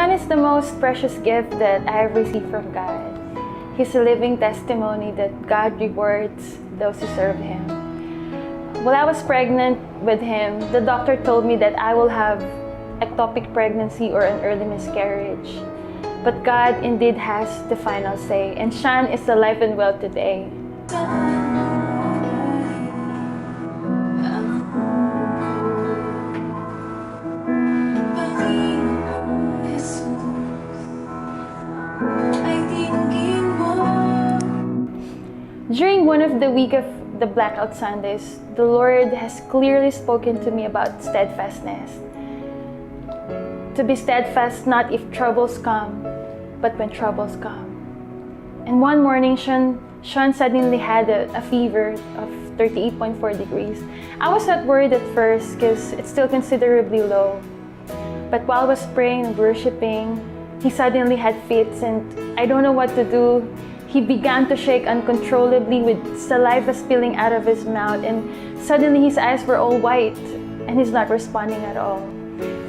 Sean is the most precious gift that I have received from God. He's a living testimony that God rewards those who serve Him. While I was pregnant with him, the doctor told me that I will have ectopic pregnancy or an early miscarriage. But God indeed has the final say, and Sean is alive and well today. During one of the week of the Blackout Sundays, the Lord has clearly spoken to me about steadfastness. To be steadfast not if troubles come, but when troubles come. And one morning, Sean suddenly had a fever of 38.4 degrees. I was not worried at first because it's still considerably low. But while I was praying and worshiping, he suddenly had fits and I don't know what to do. He began to shake uncontrollably with saliva spilling out of his mouth, and suddenly his eyes were all white and he's not responding at all.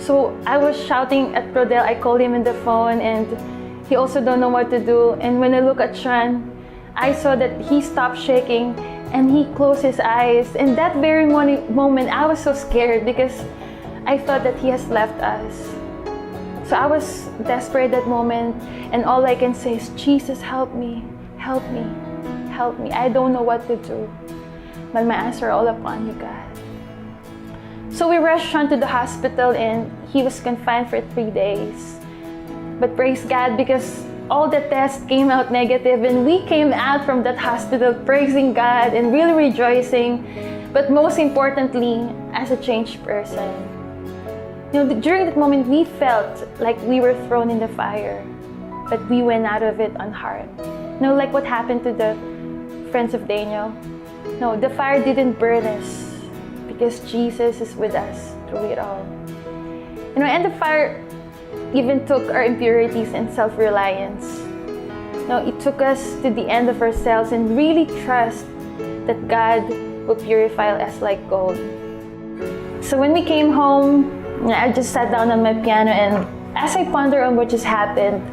So I was shouting at Rodel. I called him on the phone and he also don't know what to do. And when I look at Sean, I saw that he stopped shaking and he closed his eyes. And that very moment, I was so scared because I thought that he has left us. So I was desperate that moment, and all I can say is, Jesus, help me, help me, help me. I don't know what to do, but my eyes are all upon you, God. So we rushed Sean to the hospital and he was confined for 3 days. But praise God, because all the tests came out negative and we came out from that hospital praising God and really rejoicing, but most importantly, as a changed person. You know, during that moment, we felt like we were thrown in the fire, but we went out of it unharmed. You know, like what happened to the friends of Daniel. No, the fire didn't burn us because Jesus is with us through it all. You know, and the fire even took our impurities and self-reliance. You know, it took us to the end of ourselves and really trust that God will purify us like gold. So when we came home, I just sat down on my piano, and as I ponder on what just happened,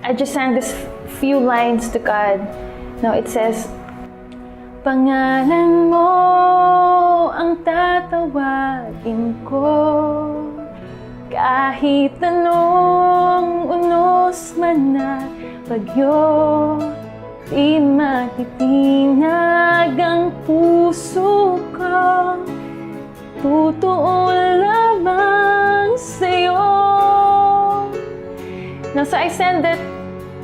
I just sang this few lines to God. Now it says, Pangalan mo ang tatawagin ko, kahit anong unos man at bagyo, di matitinag ang puso ko. Totoo lamang sa'yo. Now, so I sent that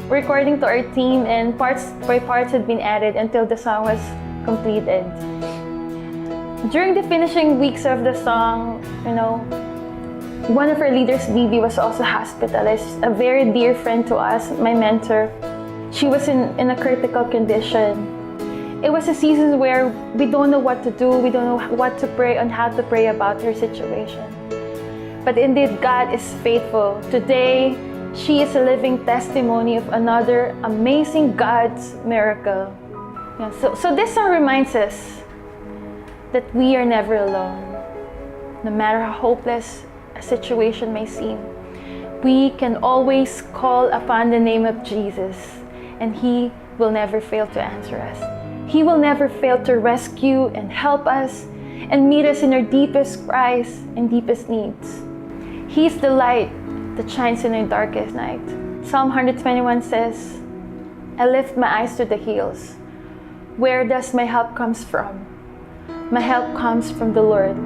recording to our team, and parts by parts had been added until the song was completed. During the finishing weeks of the song, you know, one of our leaders, Bibi, was also hospitalized. A very dear friend to us, my mentor. She was in a critical condition. It was a season where we don't know what to do, we don't know what to pray and how to pray about her situation. But indeed, God is faithful. Today, she is a living testimony of another amazing God's miracle. Yeah, so this song reminds us that we are never alone. No matter how hopeless a situation may seem, we can always call upon the name of Jesus, and He will never fail to answer us. He will never fail to rescue and help us and meet us in our deepest cries and deepest needs. He is the light that shines in our darkest night. Psalm 121 says, I lift my eyes to the hills. Where does my help comes from? My help comes from the Lord,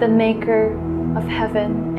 the maker of heaven